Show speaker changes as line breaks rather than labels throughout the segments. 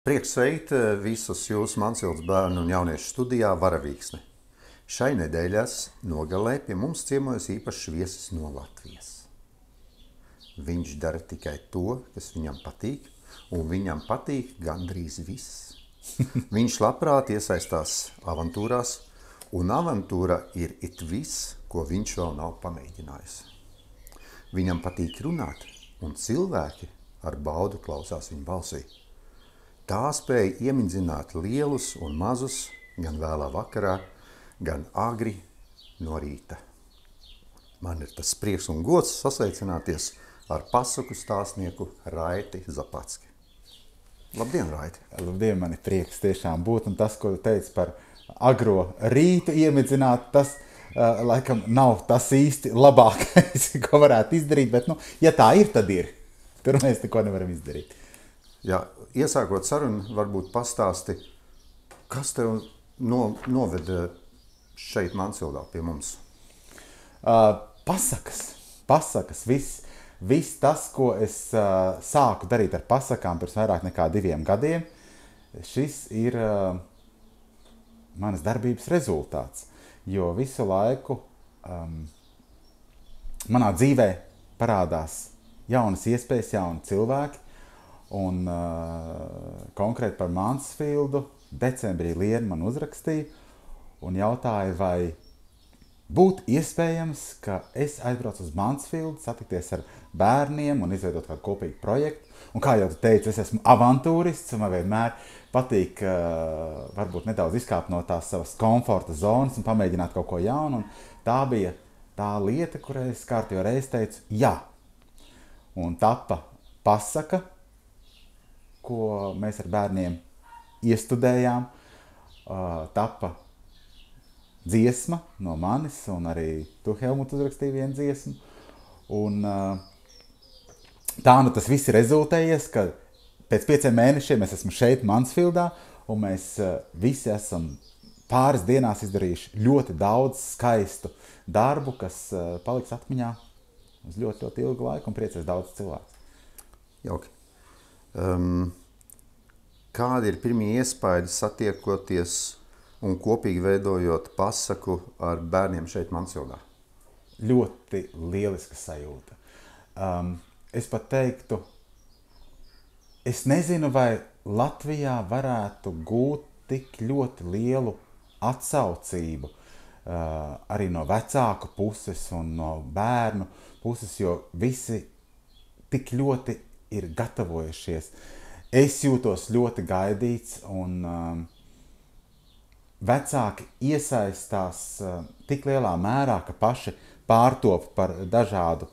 Prieks sveikt visus jūsu Mansvildes bērnu un jauniešu studijā Varavīksne. Šai nedēļas nogalē pie mums ciemojas īpašs viesis no Latvijas. Viņš dara tikai to, kas viņam patīk, un viņam patīk gandrīz viss. Viņš labprāt iesaistās avantūrās, un avantūra ir it viss, ko viņš vēl nav pamēģinājis. Viņam patīk runāt, un cilvēki ar baudu klausās viņa balsī. Tā spēja iemindzināt lielus un mazus, gan vēlā vakarā, gan agri no rīta. Man ir tas prieks un gods sasveicināties ar pasaku stāstnieku Raiti Zapacki. Labdien, Raiti!
Labdien, man ir prieks tiešām būt, un tas, ko tu teici par agro rītu iemidzināt, tas laikam nav tas īsti labākais, ko varētu izdarīt, bet, ja tā ir, tad ir. Tur mēs neko nevaram izdarīt.
Jā, iesākot sarunu, varbūt pastāsti, kas tev noveda šeit Mansvildā pie mums?
Pasakas, viss tas, ko es sāku darīt ar pasakām pirms vairāk nekā 2 gadiem, šis ir manas darbības rezultāts, jo visu laiku manā dzīvē parādās jaunas iespējas, jauni cilvēki, un konkrēti par Mansvildu decembrī Liena man uzrakstīja un jautāja, vai būtu iespējams, ka es aizbraucu uz Mansvildu, satikties ar bērniem un izveidot kādu kopīgu projektu. Un kā jau tu teici, es esmu avantūrists, un man vienmēr patīk varbūt nedaudz izkāpt no tās savas komforta zonas un pamēģināt kaut ko jaunu. Un tā bija tā lieta, kurai es kārtējo reizi teicu jā. Un tapa pasaka, ko mēs ar bērniem iestudējām, tapa dziesma no manis, un arī tu, Helmut, uzrakstīji vienu dziesmu. Un tā tas viss ir rezultējies, ka pēc 5 mēnešiem es esmu šeit Mansvildā, un mēs visi esam pāris dienās izdarījuši ļoti daudz skaistu darbu, kas paliks atmiņā uz ļoti, ļoti ilgu laiku un priecēs daudz cilvēku.
Jauki. Kādi ir pirmie iespaidi satiekoties un kopīgi veidojot pasaku ar bērniem šeit Mansvildā?
Ļoti lieliska sajūta. Es pat teiktu, es nezinu, vai Latvijā varētu gūt tik ļoti lielu atsaucību arī no vecāku puses un no bērnu puses, jo visi tik ļoti ir gatavojušies. Es jūtos ļoti gaidīts, un vecāki iesaistās tik lielā mērā, ka paši pārtop par dažādu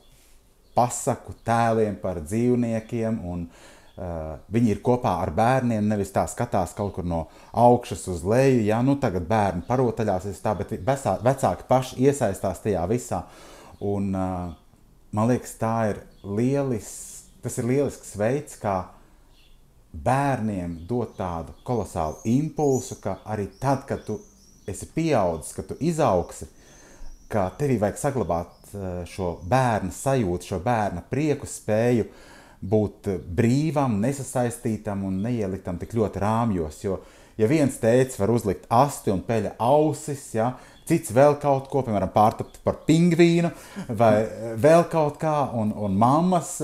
pasaku tēliem, par dzīvniekiem, un viņi ir kopā ar bērniem, nevis tā skatās kaut kur no augšas uz leju, tagad bērni parotaļās, bet vecāki paši iesaistās tajā visā, un man liekas, tas ir lielisks veids, kā bērniem dot tādu kolosālu impulsu, ka arī tad, kad tu esi pieaudzis, kad tu izaugsi, ka tevī vajag saglabāt šo bērna sajūtu, šo bērna prieku, spēju būt brīvam, nesasaistītam un neieliktam tik ļoti rāmjos, jo ja viens tētis var uzlikt asti un peļa ausis, cits vēl kaut ko, piemēram, pārtapt par pingvīnu vai vēl kaut kā, un mammas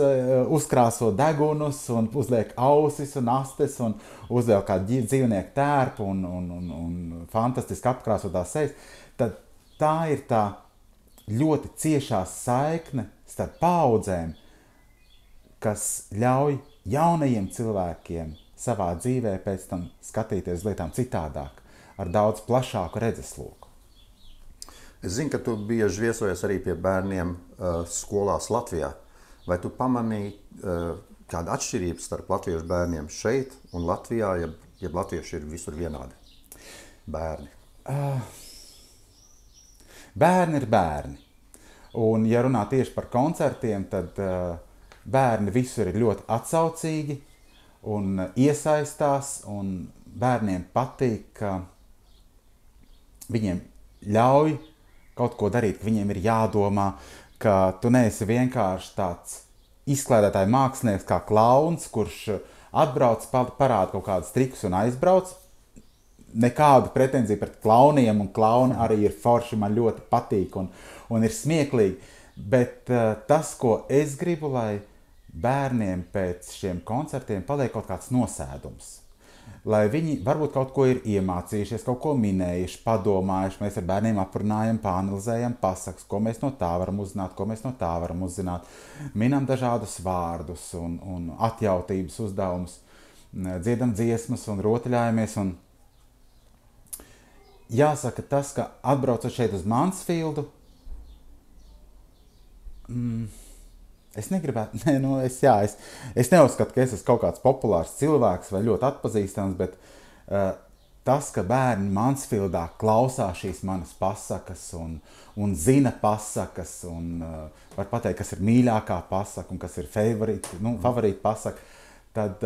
uzkrāso degunus un uzliek ausis un astes un uzliek kādu dzīvnieku tērpu un fantastiski apkrāsotās sejas, tad tā ir tā ļoti ciešā saikne starp paaudzēm, kas ļauj jaunajiem cilvēkiem savā dzīvē pēc tam skatīties uz lietām citādāk, ar daudz plašāku redzesloku.
Es zinu, ka tu bieži viesojies arī pie bērniem skolās Latvijā. Vai tu pamanīji kādu atšķirību starp latviešu bērniem šeit un Latvijā, ja latvieši ir visur vienādi? Bērni.
Bērni ir bērni. Un, ja runā tieši par koncertiem, tad bērni visur ir ļoti atsaucīgi un iesaistās, un bērniem patīk, ka viņiem ļauj kaut ko darīt, ka viņiem ir jādomā, ka tu neesi vienkārši tāds izklaidētāju mākslinieks kā klauns, kurš atbrauc, parāda kaut kādus trikus un aizbrauc. Nekādu pretenziju pret klauniem, un klauni arī ir forši, man ļoti patīk un ir smieklīgi. Bet tas, ko es gribu, lai bērniem pēc šiem koncertiem paliek kaut kāds nosēdums. Lai viņi varbūt kaut ko ir iemācījušies, kaut ko minējuši, padomājuši. Mēs ar bērniem aprunājam, pāanalizējam pasakas, ko mēs no tā varam uzzināt, ko mēs no tā varam uzzināt. Minam dažādus vārdus un atjautības uzdevumus, dziedam dziesmas un rotaļājamies. Un jāsaka tas, ka atbraucot šeit uz Mansfieldu, es negribētu, es neuzskatu, ka es esmu kaut kāds populārs cilvēks vai ļoti atpazīstams, bet tas, ka bērni Mansfieldā klausās šīs manas pasakas un zina pasakas un var pateikt, kas ir mīļākā pasaka un kas ir favorīta pasaka, tad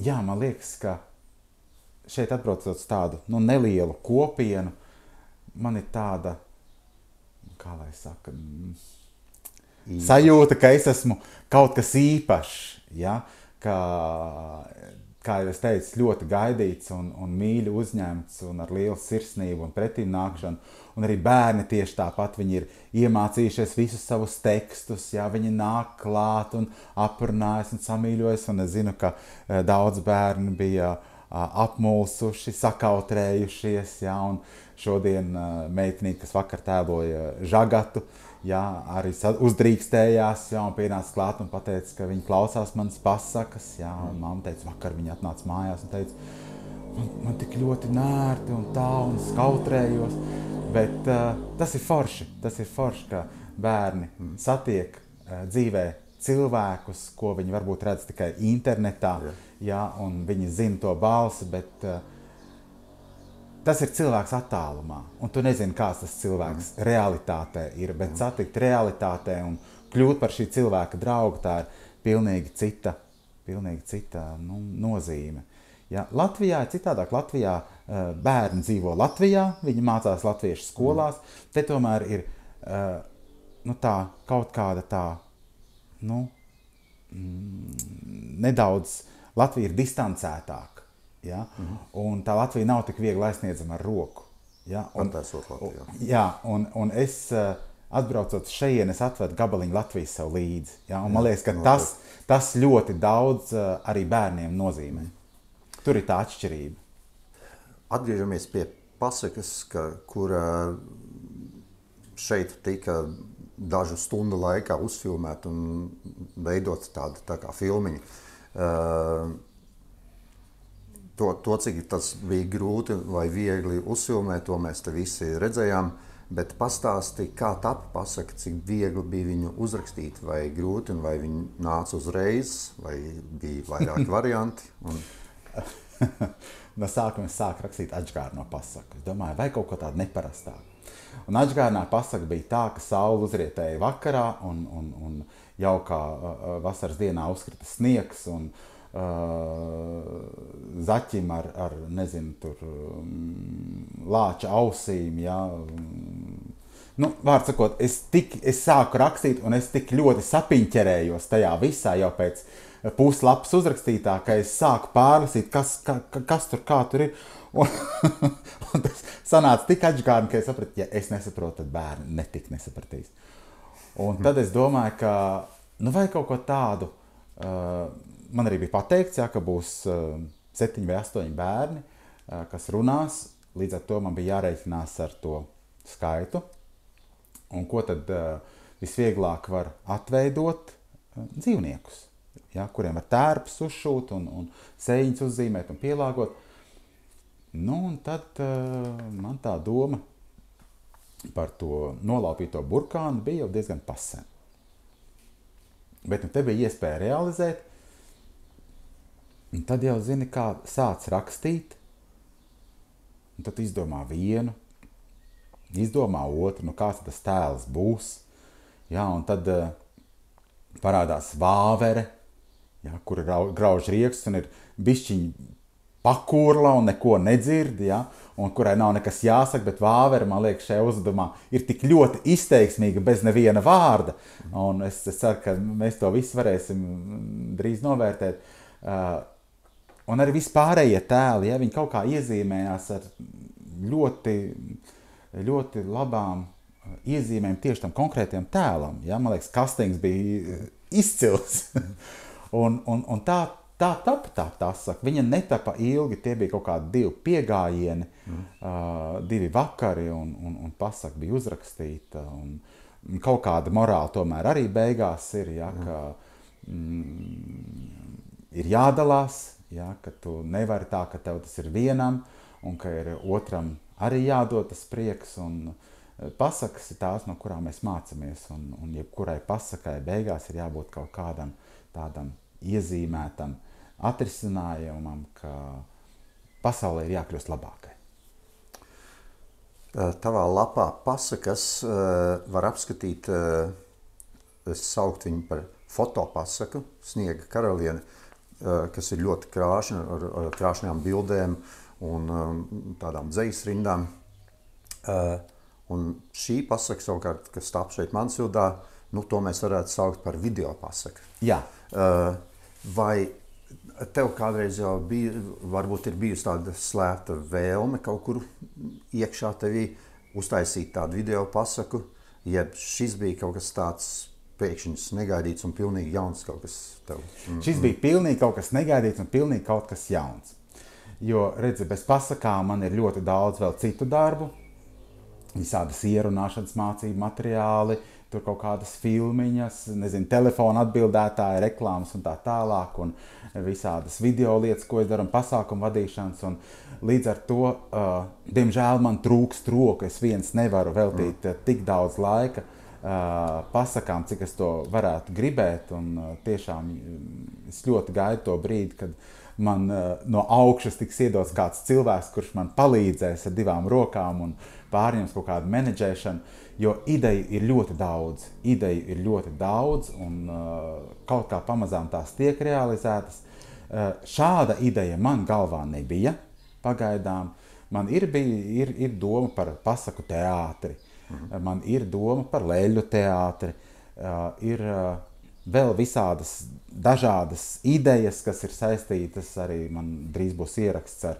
man liekas, ka šeit atbraucot uz tādu nelielu kopienu, man ir tāda, kā lai saka, sajūta, ka es esmu kaut kas īpašs, ja? Kā jau es teicu, ļoti gaidīts un mīļi uzņemts un ar lielu sirsnību un pretīm nākšanu. Un arī bērni tieši tāpat, viņi ir iemācījušies visus savus tekstus, ja? Viņi nāk klāt un aprunājas un samīļojas, un es zinu, ka daudz bērni bija apmulsuši, sakautrējušies, ja? Un šodien meitenīte, kas vakar tēloja Žagatu, arī uzdrīkstējās, un pienāca klāt un pateica, ka viņi klausās manas pasakas, un mamma teica, vakar viņi atnāca mājās un teica, man tik ļoti nērti un tā, un skautrējos, bet tas ir forši, ka bērni satiek dzīvē cilvēkus, ko viņi varbūt redz tikai internetā, un viņi zina to balsi, bet tas ir cilvēks attālumā, un tu nezini, kāds tas cilvēks realitātē ir, bet satikt realitātē un kļūt par šī cilvēka draugu, tā ir pilnīgi cita nozīme. Ja, Latvijā ir citādāk. Latvijā bērni dzīvo Latvijā, viņi mācās latviešu skolās, te tomēr ir kaut kāda tā, nedaudz Latvija ir distancētāka. Ja? Un tā Latvija nav tik viegli aizsniedzama ar roku. Ja? Un es atbraucot šeit, es atvedu gabaliņu Latvijas sev līdzi. Ja? Un man liekas, ka tas ļoti daudz arī bērniem nozīmē. Tur ir tā atšķirība.
Atgriežamies pie pasakas, kura šeit tika dažu stundu laikā uzfilmēta un veidot tāda tā kā filmiņa. To, cik tas bija grūti vai viegli uzfilmēt, to mēs te visi redzējām, bet pastāsti, kā tapa pasaka, cik viegli bija viņu uzrakstīt, vai grūti, un vai viņi nāca uzreiz, vai bija vairāki varianti.
No sākuma es sāku rakstīt Ačgārno pasaku. Es domāju, vai kaut ko tādu neparastāku. Un Ačgārnā pasaka bija tā, ka saule uzrietēja vakarā, un jaukā vasaras dienā uzkrita sniegs, un zaķim ar nezinu, tur lāča ausīm, ja. Vārds sakot, es sāku rakstīt, un es tik ļoti sapiņķerējos tajā visā jau pēc puslapas uzrakstītā, ka es sāku pārlasīt, kas tur, kā tur ir. Un tas sanāca tik Ačgārni, ka es sapratu, ja es nesaprotu, tad bērni netik nesapratīs. Un tad es domāju, ka, vai kaut ko tādu, man arī bija pateikts, ka būs 7 vai 8 bērni, kas runās, līdz ar to man bija jārēķinās ar to skaitu. Un ko tad visvieglāk var atveidot dzīvniekus, kuriem var tērpus uzšūt un sējiņus uzzīmēt un pielāgot. Un tad man tā doma par to nolaupīto burkānu bija jau diezgan pasē. Bet te bija iespēja realizēt. Un tad jau zini, kā sāc rakstīt, un tad izdomā vienu, izdomā otru, kāds tas tēls būs. Un tad parādās vāvere, kur grauž riekstus un ir bišķiņi pakurla un neko nedzird, ja, un kurai nav nekas jāsaka, bet Vāvere, man liekas, šajā uzdevumā ir tik ļoti izteiksmīga bez neviena vārda, un es ceru, ka mēs to visu varēsim drīz novērtēt. Un arī vispārējie tēli, ja, viņi kaut kā iezīmējās ar ļoti, ļoti labām iezīmēm tieši tam konkrētiem tēlam. Ja? Man liekas, kastings bija izcils. un tā tapa tā pasaka. Viņa netapa ilgi, tie bija kaut kādi 2 piegājieni, 2 vakari, un pasaka bija uzrakstīta. Un kaut kāda morāla tomēr arī beigās ir, ja, ka ir jādalās, ja, ka tu nevari tā, ka tev tas ir vienam, un ka ir otram arī jādod tas prieks. Un pasakas ir tās, no kurām mēs mācamies, un jebkurai pasakai beigās ir jābūt kaut kādam tādam iezīmētam atrisinājumam, ka pasaulē ir jākļūst labākai.
Tavā lapā pasakas var apskatīt, es saukt viņu par fotopasaku, Sniega karaliene, kas ir ļoti krāšņa, ar krāšņām bildēm un tādām dzejas rindām. Un šī pasaka savukārt, kas tap šeit Mansvildā, to mēs varētu saukt par video pasaku.
Jā.
Vai tev kādreiz jau bija, varbūt ir bijusi tāda slēpta vēlme kaut kur iekšā tevī uztaisīt tādu video pasaku, jeb šis bija kaut kas tāds pēkšņs, negaidīts un pilnīgi jauns kaut kas tev?
Šis bija pilnīgi kaut kas negaidīts un pilnīgi kaut kas jauns. Jo, redzi, bez pasakām man ir ļoti daudz vēl citu darbu, visādas ierunāšanas mācību materiāli, tur kaut kādas filmiņas, nezinu, telefona atbildētāji, reklāmas un tā tālāk, un visādas video lietas, ko es daru, un pasākumu vadīšanas, un līdz ar to, diemžēl man trūkst roku, es viens nevaru veltīt tik daudz laika pasakām, cik es to varētu gribēt, un tiešām es ļoti gaidu to brīdi, kad man no augšas tiks iedots kāds cilvēks, kurš man palīdzēs ar 2 rokām un pārņems kaut kādu menedžēšanu, jo ideju ir ļoti daudz, un kaut kā pamazām tās tiek realizētas. Šāda ideja man galvā nebija pagaidām. Man ir doma par pasaku teātri, man ir doma par leļu teātri, ir vēl visādas dažādas idejas, kas ir saistītas, arī man drīz būs ieraksts ar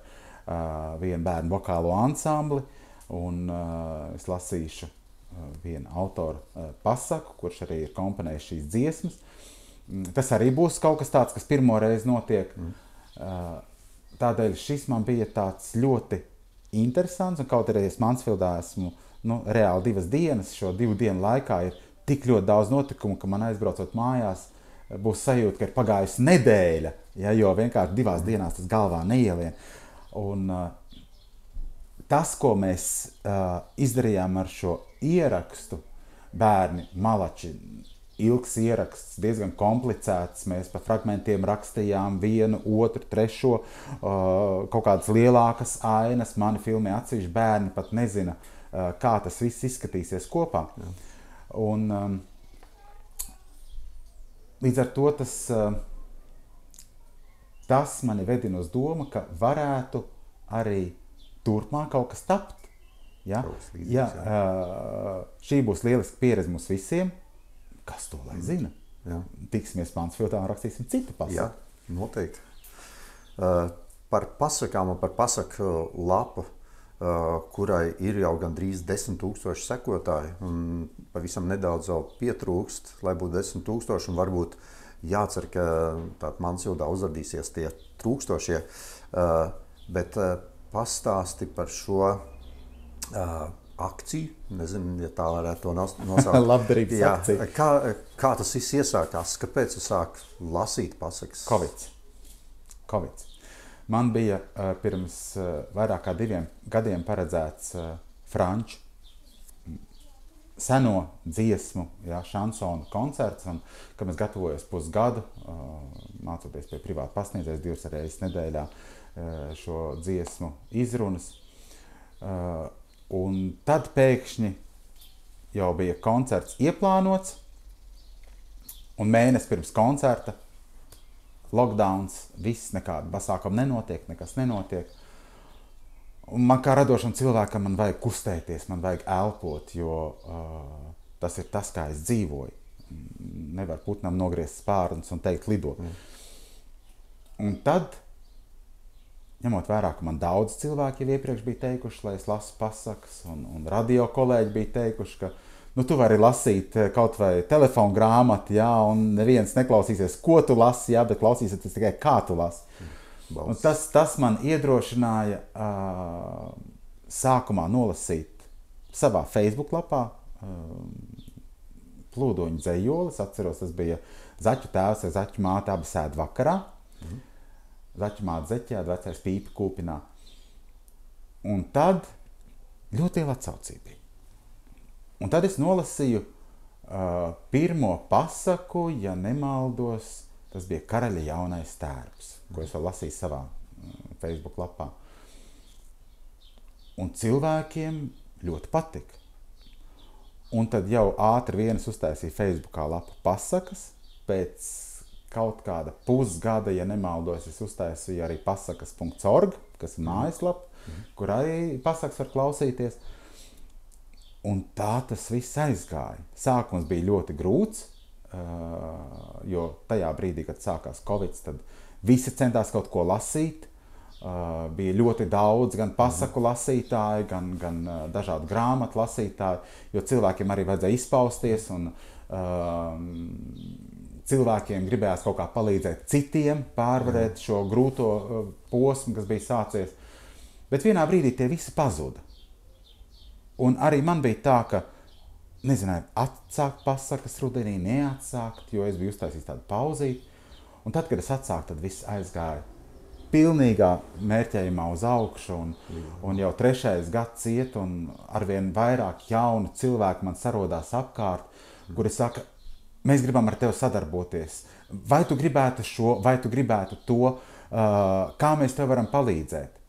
vienu bērnu vokālo ansambli, un es lasīšu vienu autoru pasaku, kurš arī ir komponējis šīs dziesmas. Tas arī būs kaut kas tāds, kas pirmo reizi notiek. Tādēļ šis man bija tāds ļoti interesants, un kaut arī es Mansvildā esmu reāli 2 dienas, šo 2 dienu laikā ir tik ļoti daudz notikumu, ka man aizbraucot mājās būs sajūta, ka ir pagājusi nedēļa, ja, jo vienkārši 2 dienās tas galvā neielien. Un tas, ko mēs izdarījām ar šo ierakstu, bērni, malači, ilgs ieraksts, diezgan komplicēts, mēs pa fragmentiem rakstījām 1, 2, 3, kaut kādas lielākas ainas, mani filmē atsevišķi, bērni pat nezina, kā tas viss izskatīsies kopā. Jā. Un līdz ar to tas mani vedina uz domu, ka varētu arī turpmāk kaut kas tapt. Ja? Ja, šī būs lieliska pieredze mums visiem. Kas to lai zina? Jā. Tiksimies Mansvildā un rakstīsim citu pasaku.
Jā, noteikti. Par pasakām un par pasaku lapu, kurai ir jau gandrīz 10 000 sekotāji, un pavisam nedaudz vēl pietrūkst, lai būtu 10 000, un varbūt jācer, ka tātad Mansvildā uzradīsies tie trūkstošie, bet pastāsti par šo akciju, nezinu, ja tā varētu to nosaukt.
Labdarības akcija.
Kā tas viss iesākās? Kāpēc tu sāki lasīt pasakas?
Covid. Man bija pirms vairāk kā 2 gadiem paredzēts franču seno dziesmu, šansonu koncerts, un kad mēs gatavojos pusgadu, mācoties pie privāta pasniedzējas 2 reizes nedēļā šo dziesmu izrunas. Un tad pēkšņi jau bija koncerts ieplānots, un mēnesi pirms koncerta lockdowns, viss, nekāda pasākuma nenotiek, nekas nenotiek. Un man kā radošam cilvēkam man vajag kustēties, man vajag elpot, jo tas ir tas, kā es dzīvoju. Nevar putnam nogriezt spārnus un teikt lido. Un tad, ņemot vērā, ka man daudz cilvēki jau iepriekš bija teikuši, lai es lasu pasakas, un radio kolēģi bija teikuši, ka tu vari lasīt kaut vai telefonu grāmatu, jā, un neviens neklausīsies, ko tu lasi, jā, bet klausīsies tikai kā tu lasi. Un tas man iedrošināja sākumā nolasīt savā Facebook lapā Plūdoņu dzejolis. Atceros, tas bija Zaķu tēvs ar Zaķu māti, abi sēd vakarā. Zaķu māte zeķēda, vecais pīpi kūpinā. Un tad ļoti liela atsaucība bija. Un tad es nolasīju pirmo pasaku, ja nemaldos, tas bija Karaļa jaunais tērps, ko es vēl lasīju savā Facebook lapā. Un cilvēkiem ļoti patika. Un tad jau ātri vienas uztaisīja Facebookā lapu pasakas. Pēc kaut kāda pusgada, ja nemaldos, es uztaisīju arī pasakas.org, kas ir mājaslapa, kur arī pasakas var klausīties. Un tā tas viss aizgāja. Sākums bija ļoti grūts, jo tajā brīdī, kad sākās Covid, tad visi centās kaut ko lasīt. Bija ļoti daudz gan pasaku lasītāji, gan dažādu grāmatu lasītāji, jo cilvēkiem arī vajadzēja izpausties, un cilvēkiem gribējās kaut kā palīdzēt citiem pārvarēt šo grūto posmu, kas bija sācies. Bet vienā brīdī tie visi pazuda. Un arī man bija tā, ka nezināju, atsākt pasakas rudenī, neatsākt, jo es biju uztaisījis tādu pauzīti. Un tad, kad es atsāku, tad viss aizgāja pilnīgā mērķējumā uz augšu, un jau 3. gads iet, un arvien vairāk jaunu cilvēku man sarodās apkārt, kuri saka, mēs gribam ar tevi sadarboties. Vai tu gribētu šo, vai tu gribētu to, kā mēs tev varam palīdzēt?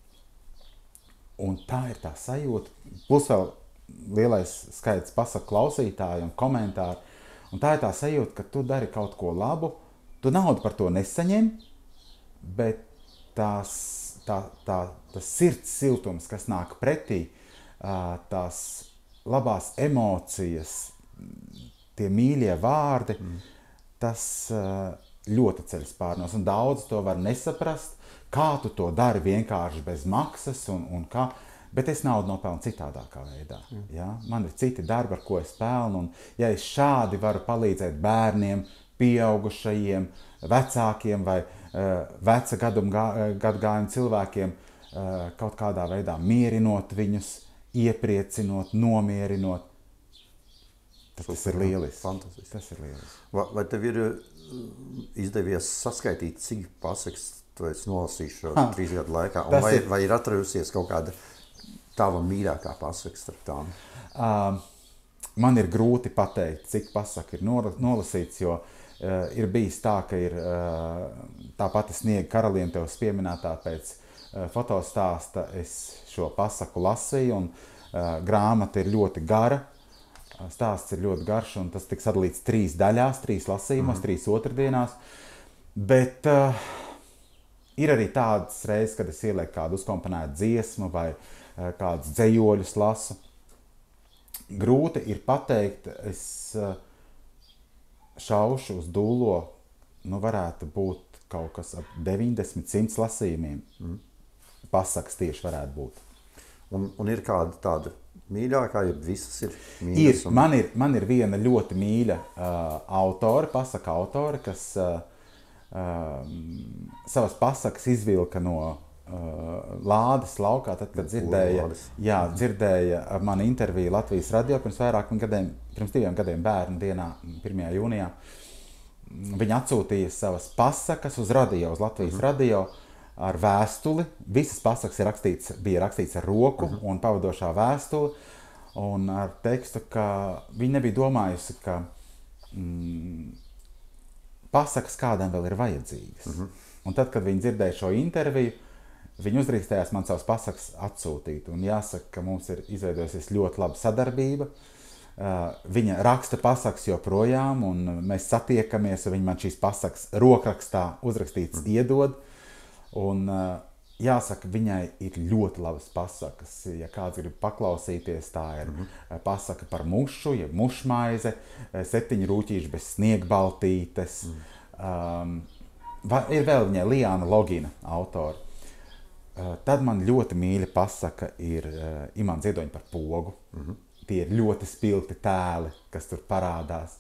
Un tā ir tā sajūta, plus vēl lielais skaits pasaku klausītāju un komentāru, un tā ir tā sajūta, ka tu dari kaut ko labu, tu naudu par to nesaņem, bet tas sirds siltums, kas nāk pretī, tās labās emocijas, tie mīļie vārdi, tas ļoti ceļ spārnos. Un daudz to var nesaprast, kā tu to dari vienkārši bez maksas un kā. Bet es naudu nopelnu citādākā veidā. Ja? Man ir citi darbi, ar ko es pelnu. Un ja es šādi varu palīdzēt bērniem, pieaugušajiem, vecākiem vai veca gadagājumu cilvēkiem, kaut kādā veidā mierinot viņus, iepriecinot, nomierinot. Tas ir lieliski.
Fantastiski.
Tas ir lieliski.
Vai tev ir izdevies saskaitīt, cik pasakas tu esi nolasījis šo 3 gadu laikā? Un vai ir atradusies kaut kāda tava mīļākā pasaka starp tām?
Man ir grūti pateikt, cik pasaka ir nolasīts, jo ir bijis tā, ka ir tā pati Sniega karaliene tev pieminētā pēc fotostāsta. Es šo pasaku lasīju, un grāmata ir ļoti gara. Stāsts ir ļoti garš, un tas tiks sadalīts 3 daļās, 3 lasījumos, 3 otrdienās. Bet ir arī tādas reizes, kad es ielieku kādu uzkomponētu dziesmu vai kādus dzejoļus lasu. Grūti ir pateikt, es šaušu uz dūlo, varētu būt kaut kas ap 90-100 lasījumiem. Pasakas tieši varētu būt.
Un ir kāda tāda mīļākā, ja visas ir mīļas?
Man ir viena ļoti mīļa autore, pasaka autore, kas savas pasakas izvilka no Lādes laukā, tad, kad dzirdēja mani interviju Latvijas radio pirms 2 gadiem bērnu dienā, 1. jūnijā. Viņa atsūtīja savas pasakas uz radio, uz Latvijas radio ar vēstuli. Visas pasakas bija rakstīts ar roku un pavadošā vēstuli, un ar tekstu, ka viņa nebija domājusi, ka pasakas kādam vēl ir vajadzīgas. Un tad, kad viņa dzirdēja šo interviju, viņi uzdrīkstējās man savas pasakas atsūtīt. Un jāsaka, ka mums ir izveidojusies ļoti laba sadarbība. Viņa raksta pasakas joprojām, un mēs satiekamies, un viņa man šīs pasakas rokrakstā uzrakstītas iedod. Un jāsaka, viņai ir ļoti labas pasakas. Ja kāds grib paklausīties, tā ir pasaka par mušu, ja mušmaize, 7 rūķīši bez sniegbaltītes. Ir vēl viņai Liāna Logina autora. Tad man ļoti mīļa pasaka ir Imants Ziedoņa par pogu. Tie ir ļoti spilgti tēli, kas tur parādās.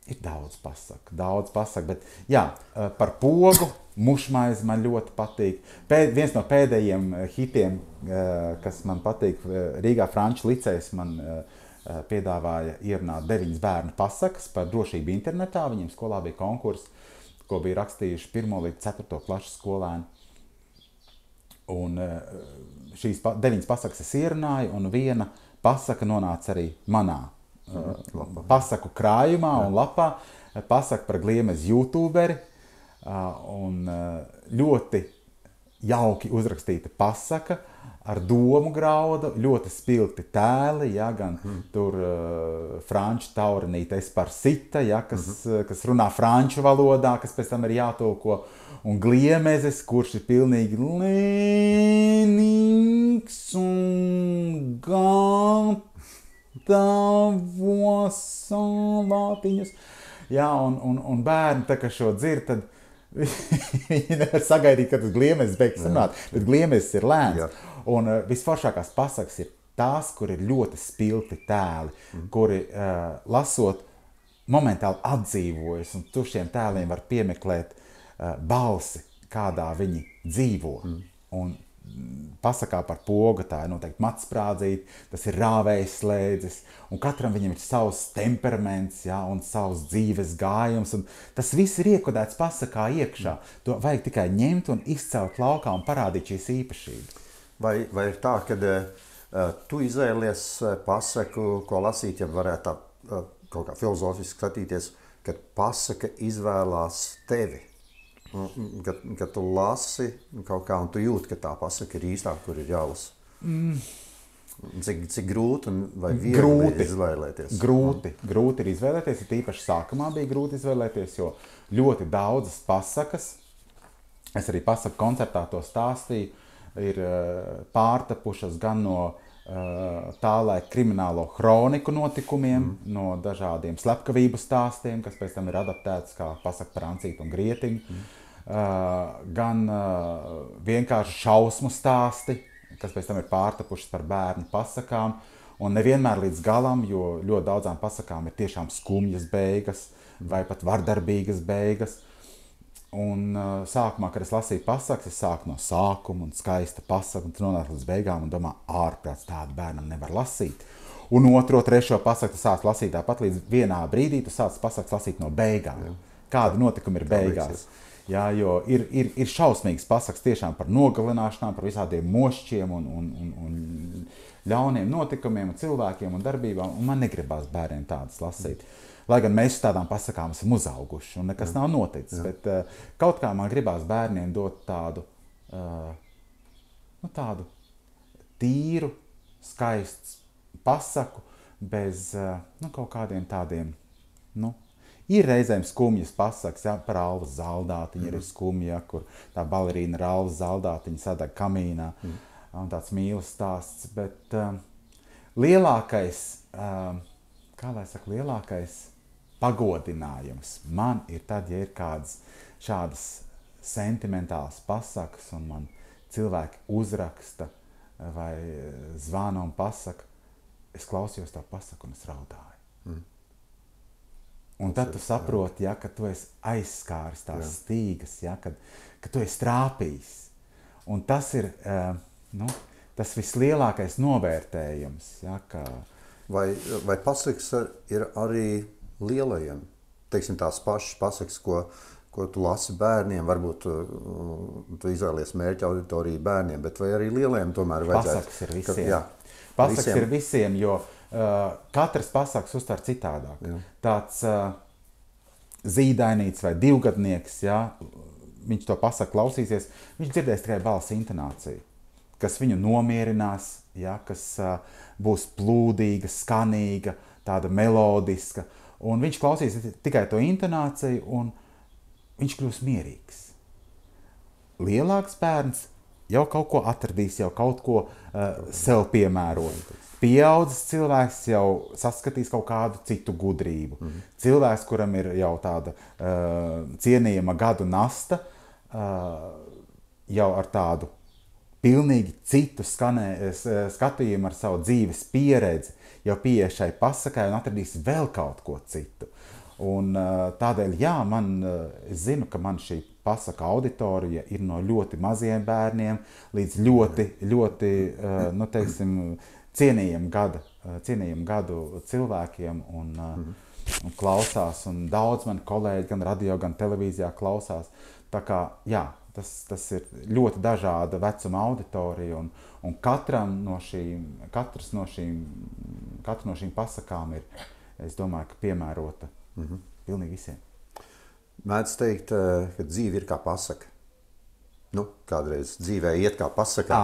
Ir daudz pasaku, bet jā, par pogu, mušmaizi man ļoti patīk. Viens no pēdējiem hitiem, kas man patīk, Rīgā Franču licejs man piedāvāja ierunāt 9 bērnu pasakas par drošību internetā. Viņiem skolā bija konkurss, ko bija rakstījuši 1. līdz 4. klases skolēni. Un šīs 9 pasakas es ierunāju, un viena pasaka nonāca arī manā pasaku krājumā un lapā. Pasaka par Gliemes YouTuberi, un ļoti jauki uzrakstīta pasaka ar domu graudu, ļoti spilgti tēli, ja, gan tur franču taurinītais par sita, ja, kas runā franču valodā, kas pēc tam ir jātulko, un Gliemezes, kurš ir pilnīgi lēnīgs un gatavos salātiņus. Ja, un bērni, tā kā šo dzird, tad viņi nevar sagaidīt, ka tas Gliemezes beigas runāt, bet Gliemezes ir lēns. Jā. Un visforšākās pasakas ir tās, kur ir ļoti spilgti tēli, kuri lasot momentāli atdzīvojas, un tu šiem tēliem var piemeklēt balsi, kādā viņi dzīvo. Un pasakā par pogu, tā ir noteikti matsprādzīte, tas ir rāvējs slēdzis, un katram viņam ir savs temperaments, ja, un savs dzīves gājums, un tas viss ir iekodēts pasakā iekšā. To vajag tikai ņemt un izcelt laukā un parādīt šīs īpašības.
Vai ir tā, ka tu izvēlies pasaku, ko lasīt, ja varētu tā kaut kā filozofiski skatīties, kad pasaka izvēlās tevi? Kad tu lasi kaut kā un tu jūti, ka tā pasaka ir īstā, kur ir jālasa. Cik grūti un vai viegli izvēlēties? Grūti ir izvēlēties, ir tīpaši sākumā bija grūti izvēlēties, jo ļoti daudzas pasakas, es arī pasaku koncertā to stāstīju, ir pārtapušas gan no tā laika kriminālo kroniku notikumiem, no dažādiem slepkavību stāstiem, kas pēc tam ir adaptēts kā pasaka par Ancītu un Grietiņu, gan vienkārši šausmu stāsti, kas pēc tam ir pārtapušas par bērnu pasakām, un nevienmēr līdz galam, jo ļoti daudzām pasakām ir tiešām skumjas beigas vai pat vardarbīgas beigas. Un sākumā, kad es lasīju pasakas, es sāku no sākuma un skaista pasaka, un tu nonāk līdz beigām un domā, ārprāts tādu bērnam nevar lasīt. Un 2., 3. pasaku tu sāc lasīt tāpat līdz vienā brīdī, tu sāc pasakas lasīt no beigām. Kāda notikuma ir beigās. Jā, jo ir šausmīgas pasakas tiešām par nogalināšanām, par visādiem mošķiem un ļauniem notikumiem un cilvēkiem un darbībām, un man negribās bērniem tādas lasīt. Lai gan mēs tādām pasakām esam uzauguši un nekas nav noticis, bet kaut kā man gribās bērniem dot tādu, tādu tīru, skaistu pasaku bez kaut kādiem tādiem, ir reizēm skumjas pasakas, ja, par Alvas Zaldātiņu ir skumja, kur tā balerīna ar Alvas Zaldātiņu sadeg kamīnā, un tāds mīlas stāsts, bet lielākais, lielākais pagodinājums man ir tad, ja ir kādas šādas sentimentālas pasakas un man cilvēki uzraksta vai zvana un pasaka, es klausījos tā pasaku un es raudāju. Un tad tu saproti, ja, ka tu esi aizskāris tās stīgas, ja, ka tu esi trāpījis. Un tas ir tas vislielākais novērtējums. Ja, ka... Vai pasakas ir arī lielajiem? Teiksim, tās pašas pasakas, ko tu lasi bērniem, varbūt tu izvēlies mērķa auditoriju bērniem, bet vai arī lielajiem tomēr vajadzētu?
Pasakas ir visiem. Pasakas ir visiem, jo katrs pasakas uztver citādāk. Jā. Tāds zīdainīts vai divgadnieks, ja, viņš to pasaku klausīsies, viņš dzirdēs tikai balss intonāciju. kas viņu nomierinās, ja, kas būs plūdīga, skanīga, tāda melodiska, un viņš klausīs tikai to intonāciju, un viņš kļūs mierīgs. Lielāks bērns jau kaut ko atradīs, jau kaut ko sev piemērot. Pieaudzis cilvēks jau saskatīs kaut kādu citu gudrību. Cilvēks, kuram ir jau tāda cienījama gadu nasta, jau ar tādu pilnīgi citu skatījumu ar savu dzīves pieredzi, jau pieeja šai pasakai un atradīs vēl kaut ko citu. Un tādēļ, jā, es zinu, ka man šī pasaka auditorija ir no ļoti maziem bērniem līdz ļoti, nu, teiksim, cienījam gadu cilvēkiem un klausās, un daudz mani kolēģi gan radio, gan televīzijā klausās. Tā kā, jā, tas ir ļoti dažāda vecuma auditorija, un katra no šīm pasakām ir, es domāju, ka piemērota pilnīgi visiem.
Mēdz teikt, ka dzīve ir kā pasaka. Nu, kādreiz dzīvē iet kā pasakā.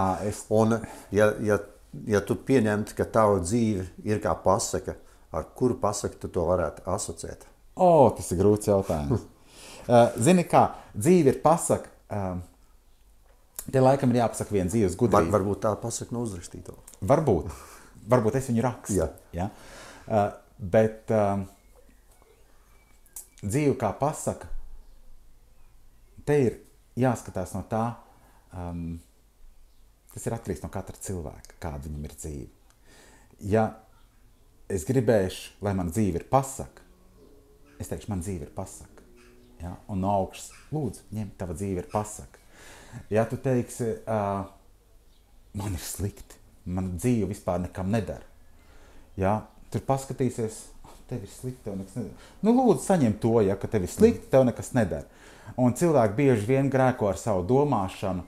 Un, ja tu pieņemtu, ka tava dzīve ir kā pasaka, ar kuru pasaku tu to varētu asociēt?
Tas ir grūts jautājums. Zini kā, dzīve ir pasaka. Te laikam ir jāpasaka viena dzīves gudrība.
Varbūt tā pasaka nav uzrakstīta.
Varbūt es viņu rakstu. Ja? Bet dzīve kā pasaka, te ir jāskatās no tā, tas ir atkarīgs no katra cilvēka, kāda viņam ir dzīve. Ja es gribēšu, lai man dzīve ir pasaka, es teikšu, man dzīve ir pasaka. Ja? Un no augšas, lūdzu, ņem, tava dzīve ir pasaka. Ja tu teiksi, man ir slikti, man dzīve vispār nekam nedara. Ja? Tur paskatīsies, tev ir slikti, tev nekas nedara. Nu, lūdzu, saņem to, ja, ka tev ir slikti, tev nekas nedara. Un cilvēki bieži vien grēko ar savu domāšanu,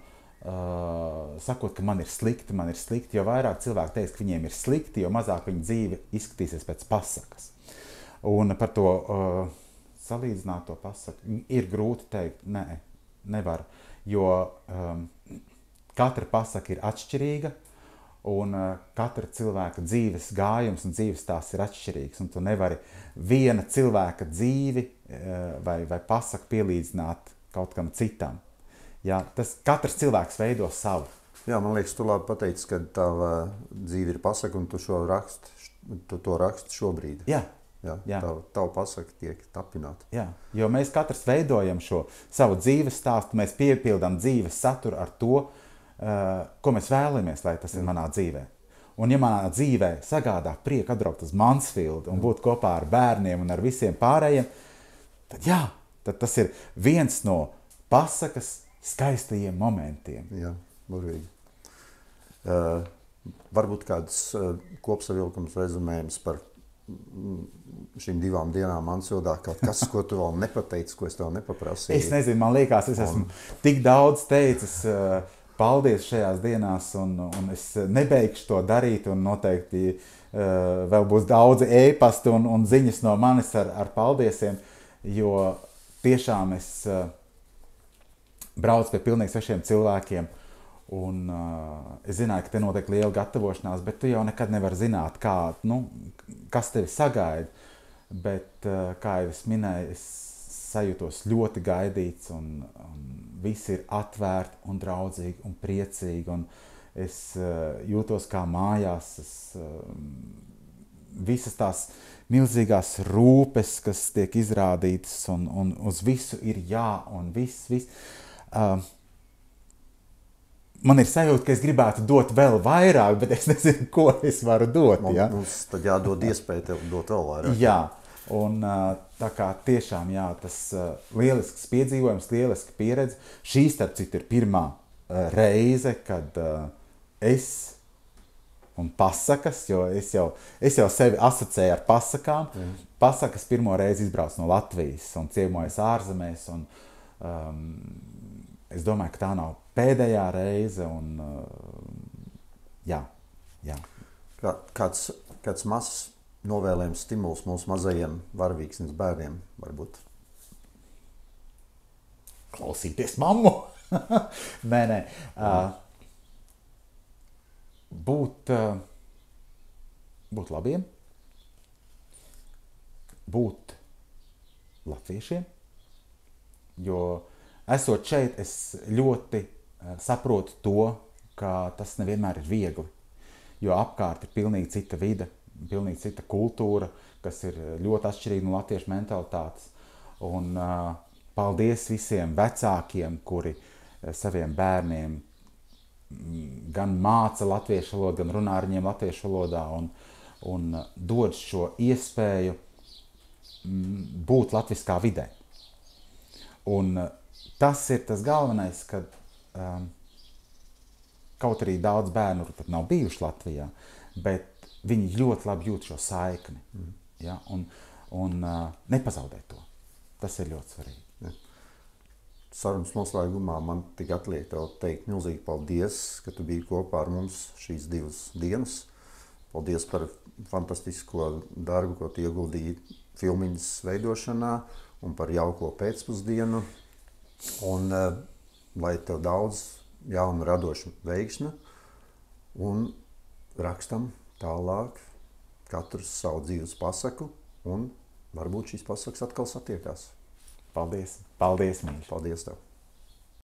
sakot, ka man ir slikti, jo vairāk cilvēki teiks, ka viņiem ir slikti, jo mazāk viņa dzīve izskatīsies pēc pasakas. Un par to salīdzināt to pasaku ir grūti teikt, nevar, jo katra pasaka ir atšķirīga, un katra cilvēka dzīves gājums un dzīves stāsts ir atšķirīgs, un tu nevari viena cilvēka dzīvi vai pasaku pielīdzināt kaut kam citam. Ja, katrs cilvēks veido savu.
Jā, man liekas, tu labi pateici, ka tava dzīve ir pasaka, un tu to raksti šobrīd.
Jā.
Tava pasaka tiek tapināta.
Jā, jo mēs katrs veidojam šo savu dzīves stāstu, mēs piepildām dzīves saturu ar to, ko mēs vēlamies, lai tas ir manā dzīvē. Un ja manā dzīvē sagādā prieku atbraukt uz Mansfieldu un būt kopā ar bērniem un ar visiem pārējiem, tad tas ir viens no pasakas skaistajiem momentiem.
Jā, burvīgi. Varbūt kāds kopsavilkums rezumējums par šīm 2 dienām Mansfildā, kaut kas, ko tu vēl nepateici, ko es tev nepaprasīju.
Es nezinu, man liekas, es esmu tik daudz teicis, paldies šajās dienās, un es nebeigšu to darīt, un noteikti vēl būs daudzi ēpasti un ziņas no manis ar paldiesiem, jo tiešām es braucu pie pilnīgi svešiem cilvēkiem, un es zināju, ka te notiek liela gatavošanās, bet tu jau nekad nevar zināt, kas tevi sagaida, bet, kā jau es minēju, es sajūtos ļoti gaidīts, un visi ir atvērti un draudzīgi un priecīgi, un es jūtos kā mājās, visas tās milzīgās rūpes, kas tiek izrādītas, un uz visu ir jā, un viss. Man ir sajūta, ka es gribētu dot vēl vairāk, bet es nezinu, ko es varu dot. Ja?
Mums tad jādod iespēju tev dot vēl vairāk.
Jā, un tā kā tiešām jā, tas lielisks piedzīvojums, lieliska pieredze. Šī, starp citu, ir pirmā reize, kad es un pasakas, jo es jau sevi asociēju ar pasakām. Pasakas pirmo reizi izbrauc no Latvijas un ciemojas ārzemēs, un es domāju, ka tā nav pēdējā reize, un jā.
Kāds mazs novēlējums stimuls mūsu mazajiem varavīksnes bērniem varbūt?
Klausīties mammu! Nē. būt labiem, būt latviešiem, jo esot šeit, es ļoti saprotu to, ka tas nevienmēr ir viegli, jo apkārt ir pilnīgi cita vide, pilnīgi cita kultūra, kas ir ļoti atšķirīga no latviešu mentalitātes. Un paldies visiem vecākiem, kuri saviem bērniem gan māca latviešu valodu, gan runā ar viņiem latviešu valodā un dod šo iespēju būt latviskā vidē. Un tas ir tas galvenais, kad kaut arī daudz bērnu pat nav bijuši Latvijā, bet viņi ļoti labi jūt šo saikni, ja? un nepazaudē to. Tas ir ļoti svarīgi. Ja.
Sarunas noslēgumā man tik atliek tev teikt milzīgi paldies, ka tu biji kopā ar mums šīs 2 dienas. Paldies par fantastisko darbu, ko tu ieguldīji filmiņas veidošanā un par jauko pēcpusdienu. Un lai tev daudz jaunu radošu veiksmi un rakstam tālāk katrs savu dzīves pasaku un varbūt šīs pasakas atkal satiekās.
Paldies! Paldies, mīļš!
Paldies tev!